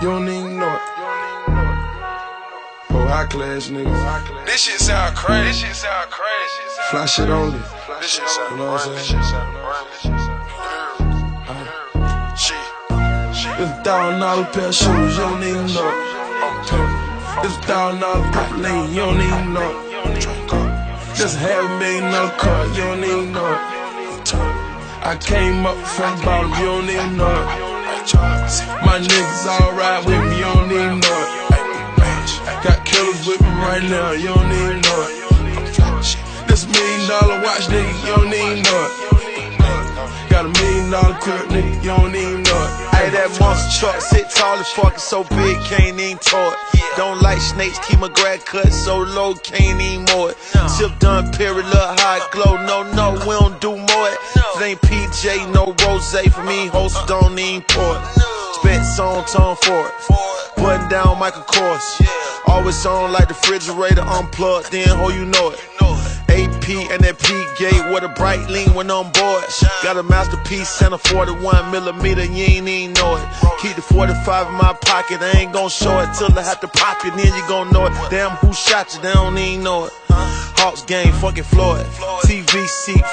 You don't even know it. Oh, high class niggas. This shit sound crazy. Fly shit only. This shit sound You know what I'm crazy. It's $1,000 pair of shoes, you don't even know it. It's $1,000 propylene, you don't even know it. Just $500,000 car, you don't even know it. I came up from the bottom, you don't even know it. My niggas all ride with me, you don't even know it. Got killers with me right now, you don't even know it. This $1 million watch, nigga, you don't even know it. Got $1 million crib, nigga, you don't even know it. Hey, that monster truck sit tall as fuck, so big, can't even tow it. Don't like snakes, keep my grad cut so low, can't even mow it. Sip done, period, look hot glow, no, we don't do more it. If it ain't PJ, no rose for me, host don't even pour it. Spent song, tone for it. Button down Michael Kors. Always on like the refrigerator unplugged, then ho, you know it. AP and that P-gate with a bright lean when on board. Got a masterpiece and a 41mm, you ain't even know it. Keep the 45 in my pocket, I ain't gon' show it till I have to pop it, then you gon' know it. Damn, who shot you, they don't even know it. Hawks game, fucking Floyd. TVC.